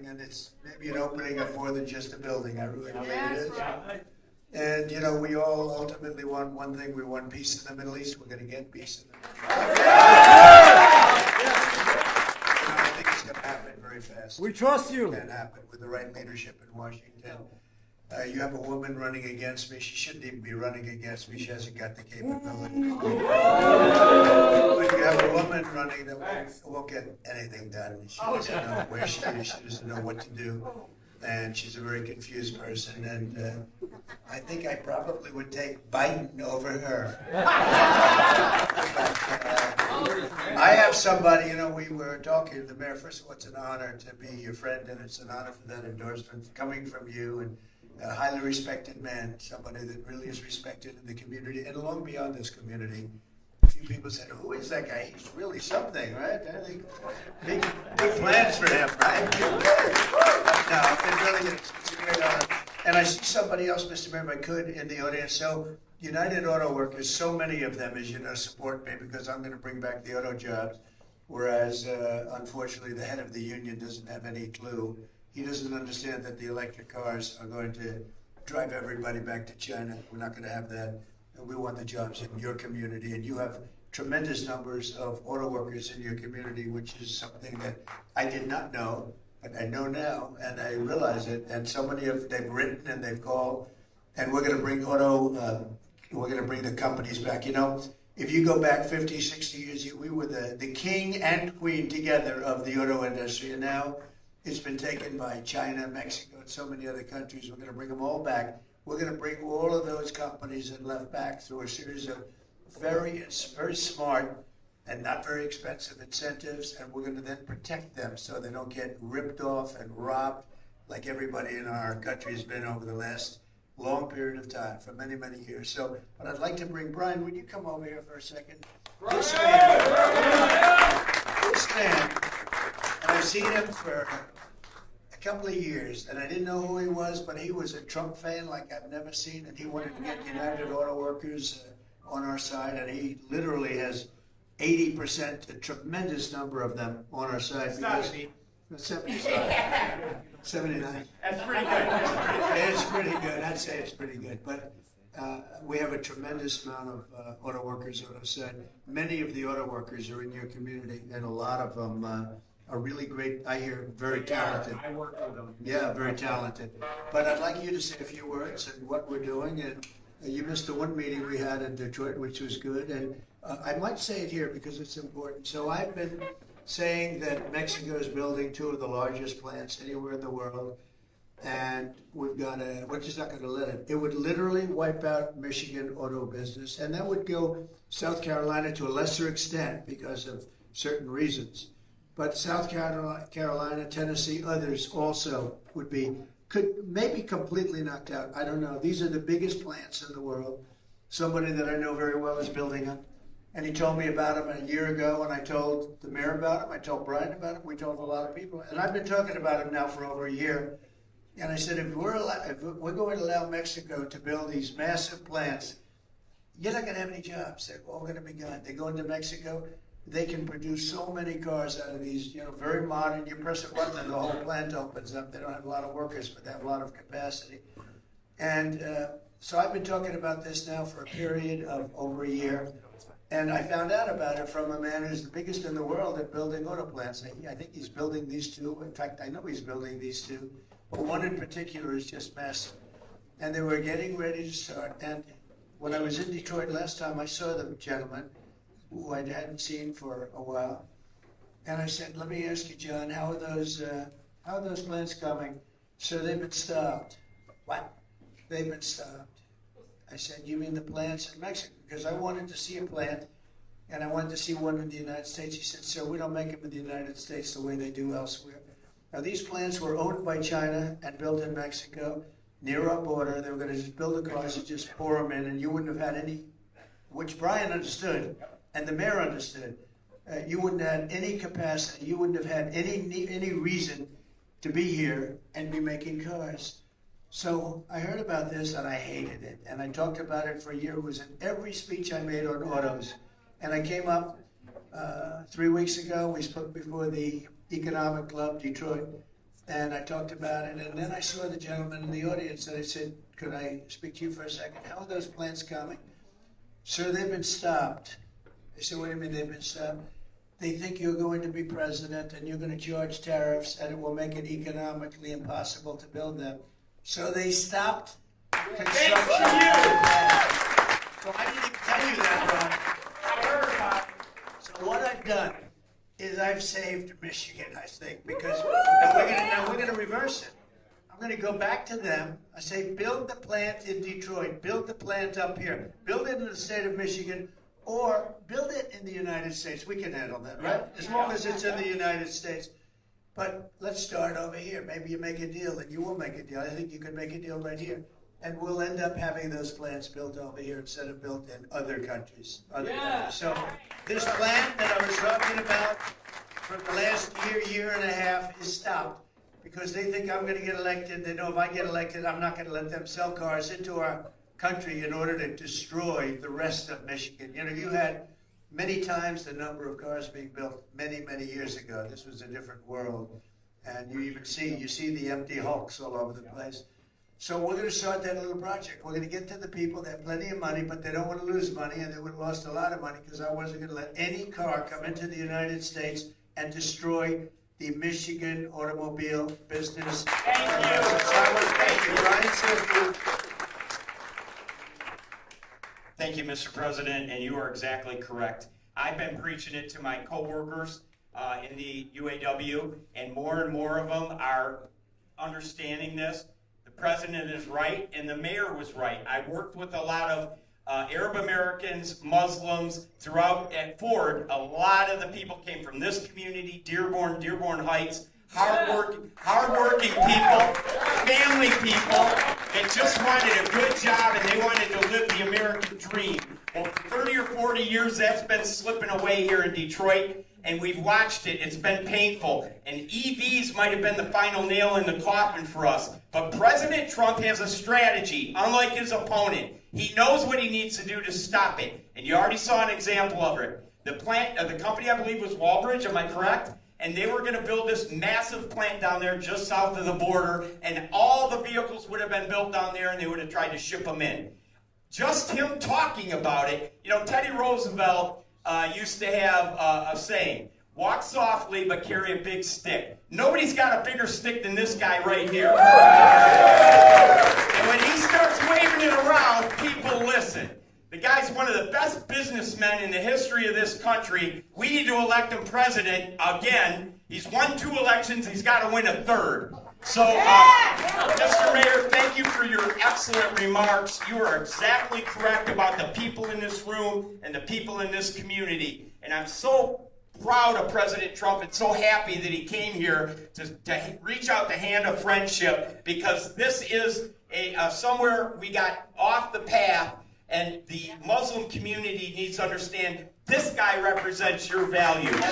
and it's maybe an opening of more than just a building. I really believe it is. And, you know, we all ultimately want one thing. We want peace in the Middle East. We're going to get peace in the Middle East. I think it's going to happen very fast. We trust you. It can happen with the right leadership in Washington. You have a woman running against me. She shouldn't even be running against me. She hasn't got the capability. But you have a woman running that won't get anything done. She doesn't know where she is. She doesn't know what to do. And she's a very confused person. And I think I probably would take Biden over her. I have somebody, you know, we were talking to the mayor. First of all, it's an honor to be your friend, and it's an honor for that endorsement coming from you. And a highly respected man, somebody that really is respected in the community and long beyond this community. A few people said, "Who is that guy? He's really something, right?" I think big plans for him, right? No, it really is. It's a great honor. And I see somebody else, Mr. Mayor, if I could, in the audience. So United Auto Workers, so many of them, as you know, support me because I'm going to bring back the auto jobs, whereas unfortunately the head of the union doesn't have any clue. He doesn't understand that the electric cars are going to drive everybody back to China. We're not going to have that. And we want the jobs in your community. And you have tremendous numbers of auto workers in your community, which is something that I did not know, but I know now, and I realize it. And so many of they've written and they've called, and we're going to bring we're going to bring the companies back. You know, if you go back 50, 60 years, we were the king and queen together of the auto industry, and now it's been taken by China, Mexico, and so many other countries. We're going to bring them all back. We're going to bring all of those companies that left back through a series of very smart and not very expensive incentives, and we're going to then protect them so they don't get ripped off and robbed like everybody in our country has been over the last long period of time, for many, many years. So, but I'd like to bring Brian. Would you come over here for a second? This man, and I've seen him for a couple of years, and I didn't know who he was, but he was a Trump fan like I've never seen, and he wanted to get United Auto Workers on our side, and he literally has 80%, a tremendous number of them on our side. 79. That's pretty good. It's pretty good. I'd say it's pretty good, but we have a tremendous amount of auto workers on our side. Many of the auto workers are in your community, and a lot of them are really great. I hear very talented. I work with them. Yeah, very talented. But I'd like you to say a few words and what we're doing. And you missed the one meeting we had in Detroit, which was good. And I might say it here because it's important. So I've been saying that Mexico is building two of the largest plants anywhere in the world. And we're just not going to let it. It would literally wipe out Michigan auto business. And that would go South Carolina to a lesser extent because of certain reasons. But South Carolina, Tennessee, others also could maybe completely knocked out. I don't know. These are the biggest plants in the world. Somebody that I know very well is building them. And he told me about them a year ago, and I told the mayor about them. I told Brian about them. We told a lot of people. And I've been talking about them now for over a year. And I said, if we're going to allow Mexico to build these massive plants, you're not going to have any jobs. They're all going to be gone. They go into Mexico. They can produce so many cars out of these, very modern. You press a button and the whole plant opens up. They don't have a lot of workers, but they have a lot of capacity. And so I've been talking about this now for a period of over a year. And I found out about it from a man who's the biggest in the world at building auto plants. I think he's building these two. In fact, I know he's building these two. But one in particular is just massive. And they were getting ready to start. And when I was in Detroit last time, I saw the gentleman who I hadn't seen for a while. And I said, let me ask you, John, how are those plants coming? So they've been stopped. What? They've been stopped. I said, you mean the plants in Mexico? Because I wanted to see a plant, and I wanted to see one in the United States. He said, sir, we don't make them in the United States the way they do elsewhere. Now, these plants were owned by China and built in Mexico, near our border. They were going to just build the cars and just pour them in, and you wouldn't have had any, which Brian understood, and the mayor understood. You wouldn't have had any capacity. You wouldn't have had any reason to be here and be making cars. So I heard about this, and I hated it. And I talked about it for a year. It was in every speech I made on autos. And I came up 3 weeks ago. We spoke before the Economic Club, Detroit. and I talked about it, and then I saw the gentleman in the audience, and I said, could I speak to you for a second? How are those plants coming? Sir, they've been stopped. I said, what do you mean they've been stopped? They think you're going to be president, and you're going to charge tariffs, and it will make it economically impossible to build them. So they stopped construction. So I didn't even tell you that, Ron. I heard about it. So what I've done is I've saved Michigan, I think, because we're going to reverse it. I'm going to go back to them. I say, build the plant in Detroit, build the plant up here, build it in the state of Michigan, or build it in the United States. We can handle that, right? As long as it's in the United States. But let's start over here. Maybe you make a deal, and you will make a deal. I think you could make a deal right here. And we'll end up having those plants built over here instead of built in other countries. So this plant that I was talking about for the last year and a half is stopped because they think I'm going to get elected. They know if I get elected, I'm not going to let them sell cars into our country in order to destroy the rest of Michigan. You know, you had many times the number of cars being built many, many years ago. This was a different world. And you see the empty hulks all over the place. So we're going to start that little project. We're going to get to the people that have plenty of money, but they don't want to lose money, and they would have lost a lot of money because I wasn't going to let any car come into the United States and destroy the Michigan automobile business. Thank you. Thank you, Ryan. Thank you, Mr. President, and you are exactly correct. I've been preaching it to my coworkers in the UAW, and more of them are understanding this. The president is right, and the mayor was right. I worked with a lot of Arab Americans, Muslims throughout at Ford. A lot of the people came from this community, Dearborn Heights. Hardworking people, family people that just wanted a good job and they wanted to live the American dream. Well, for 30 or 40 years, that's been slipping away here in Detroit, and we've watched it. It's been painful. And EVs might have been the final nail in the coffin for us. But President Trump has a strategy, unlike his opponent. He knows what he needs to do to stop it. And you already saw an example of it. The company, I believe, was Walbridge, am I correct? And they were going to build this massive plant down there just south of the border, and all the vehicles would have been built down there, and they would have tried to ship them in. Just him talking about it, you know, Teddy Roosevelt used to have a saying, walk softly but carry a big stick. Nobody's got a bigger stick than this guy right here. And when he starts waving it around, people listen. The guy's one of the best businessmen in the history of this country. We need to elect him president again. He's won 2 elections. He's got to win a 3rd. So, Mr. Mayor, thank you for your excellent remarks. You are exactly correct about the people in this room and the people in this community. And I'm so proud of President Trump and so happy that he came here to reach out the hand of friendship, because this is somewhere we got off the path. And the Muslim community needs to understand this guy represents your values. Look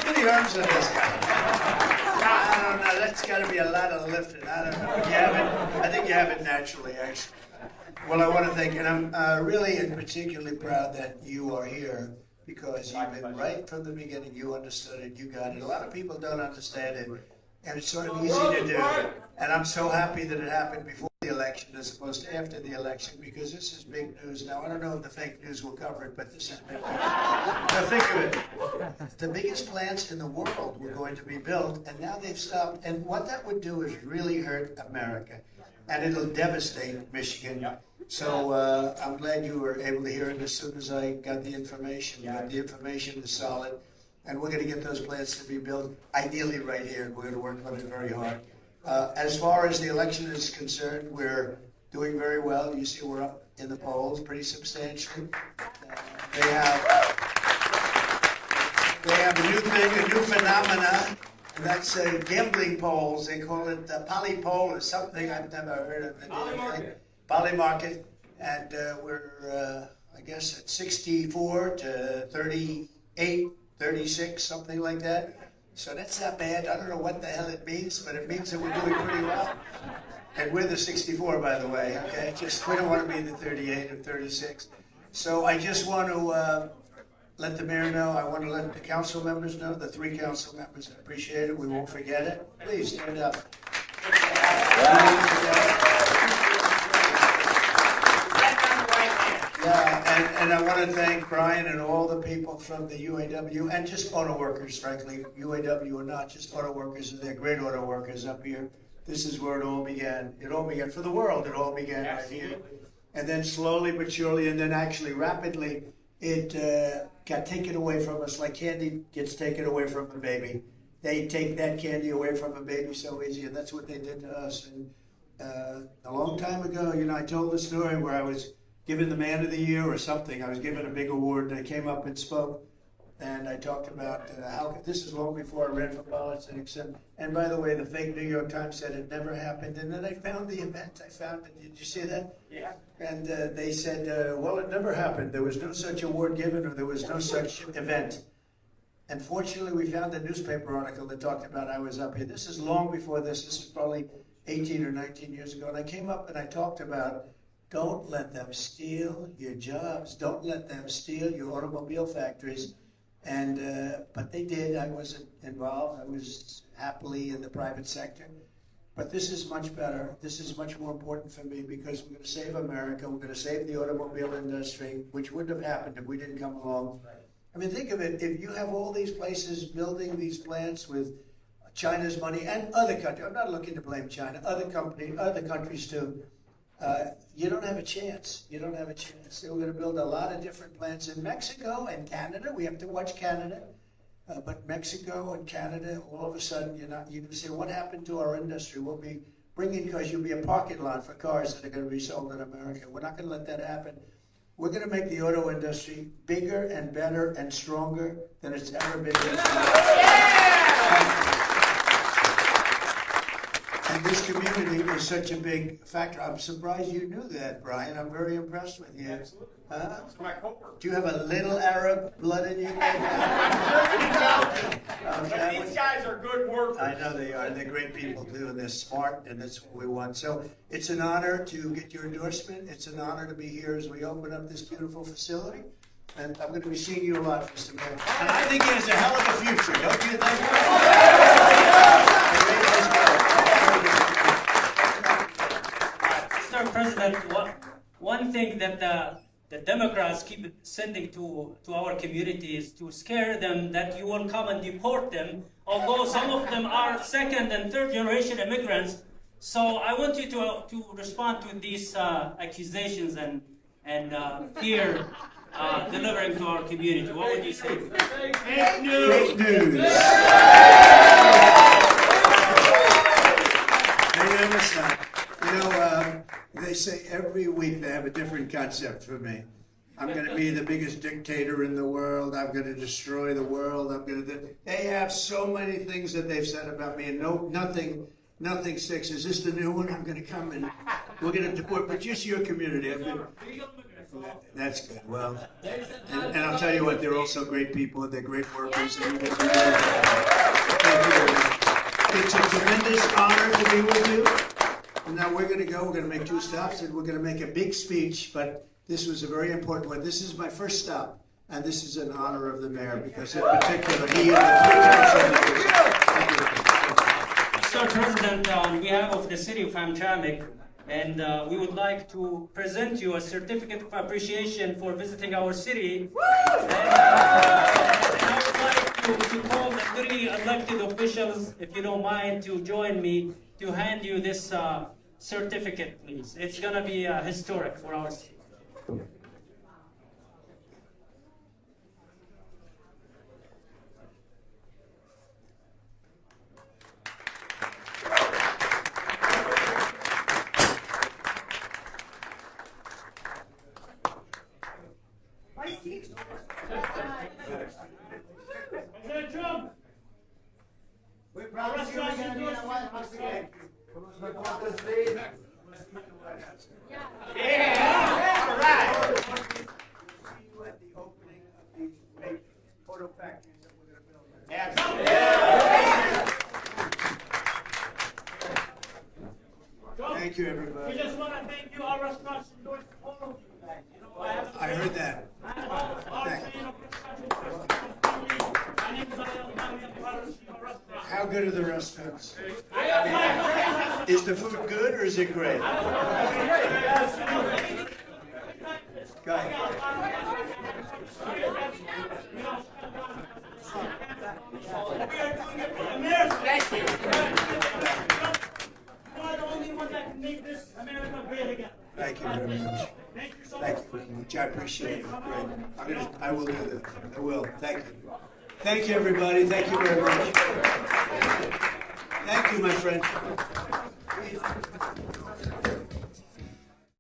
at the arms of this guy. I don't know, that's got to be a lot of lifting. I don't know. I think you have it naturally, actually. Well, I want to thank you, and I'm really and particularly proud that you are here, because you've been right from the beginning. You understood it. You got it. A lot of people don't understand it. And it's sort of easy to do. And I'm so happy that it happened before the election as opposed to after the election, because this is big news. Now, I don't know if the fake news will cover it, but this is big news. Now, think of it. The biggest plants in the world were going to be built, and now they've stopped. And what that would do is really hurt America. And it'll devastate Michigan. So I'm glad you were able to hear it as soon as I got the information. But the information is solid. And we're going to get those plants to be built, ideally right here. We're going to work on it very hard. As far as the election is concerned, we're doing very well. You see we're up in the polls pretty substantially. They have a new thing, a new phenomena, and that's gambling polls. They call it poly poll or something. I've never heard of it. Poly market. And we're, I guess, at 64 to 38. 36, something like that. So that's not bad. I don't know what the hell it means, but it means that we're doing pretty well. And we're the 64, by the way, okay? We don't want to be the 38 or 36. So I just want to let the mayor know. I want to let the council members know, the 3 council members. I appreciate it. We won't forget it. Please stand up. Yeah, and I want to thank Brian and all the people from the UAW and just auto workers, frankly, UAW or not, just auto workers, and they're great auto workers up here. This is where it all began. It all began for the world. It all began right here. And then slowly but surely, and then actually rapidly, it got taken away from us like candy gets taken away from a baby. They take that candy away from a baby so easy, and that's what they did to us. And a long time ago, you know, I told the story where I was given the Man of the Year or something. I was given a big award, and I came up and spoke, and I talked about how this is long before I ran for politics. And by the way, the fake New York Times said it never happened, and then I found the event. I found it. Did you see that? Yeah. And they said, well, it never happened. There was no such award given, or there was no such event. And fortunately, we found a newspaper article that talked about I was up here. This is long before this. This is probably 18 or 19 years ago. And I came up and I talked about, don't let them steal your jobs. Don't let them steal your automobile factories. And but they did. I wasn't involved. I was happily in the private sector. But this is much better. This is much more important for me because we're going to save America. We're going to save the automobile industry, which wouldn't have happened if we didn't come along. I mean, think of it. If you have all these places building these plants with China's money and other countries, I'm not looking to blame China, other countries too, you don't have a chance. You don't have a chance. We're going to build a lot of different plants in Mexico and Canada. We have to watch Canada. But Mexico and Canada, all of a sudden, you're going to say, what happened to our industry? We'll be bringing cars. You'll be a parking lot for cars that are going to be sold in America. We're not going to let that happen. We're going to make the auto industry bigger and better and stronger than it's ever been. And this community is such a big factor. I'm surprised you knew that, Brian. I'm very impressed with you. Absolutely. Huh? It's my coworker. Do you have a little Arab blood in you? Okay. These guys are good workers. I know they are. They're great people too, and they're smart, and that's what we want. So it's an honor to get your endorsement. It's an honor to be here as we open up this beautiful facility. And I'm going to be seeing you a lot, Mr. Mayor. And I think he has a hell of a future, don't you Mr. President, one thing that the Democrats keep sending to our community is to scare them that you will come and deport them, although some of them are second and third generation immigrants. So I want you to respond to these accusations and fear delivering to our community. What would you say? Fake news. They never stop. You know, they say every week they have a different concept for me. I'm going to be the biggest dictator in the world. I'm going to destroy the world. They have so many things that they've said about me, and nothing sticks. Is this the new one? I'm going to come and we're going to deport, but just your community. That's good. Well, and I'll tell you what, they're also great people. They're great workers. Thank you. It's a tremendous honor to be with you. And now we're going to go. We're going to make 2 stops, and we're going to make a big speech. But this was a very important one. This is my first stop, and this is in honor of the mayor because, in particular, he and the 3 council members. Mr. President, on behalf of the city of Hamtramck, and we would like to present you a certificate of appreciation for visiting our city. And I would like to call the 3 elected officials, if you don't mind, to join me to hand you this certificate, please. It's going to be historic for our city. We promise you again, you know what? Once again. Yeah! All right! See you at the opening of these great photo factories that we're going to build. Absolutely. Thank you, everybody. We just want to thank you. Our restaurants endorsed all of you guys. You know, I heard that. our Thank you. chain of restaurants name is Ayal. How good are the restaurants? Is the food good or is it great? Go ahead. Thank you. You are the only one that can make this America great again. Thank you very much. Thank you so Thank much. you very much. I appreciate it. Great. I will do that. I will. Thank you. Thank you, everybody. Thank you very much. Thank you, my friend.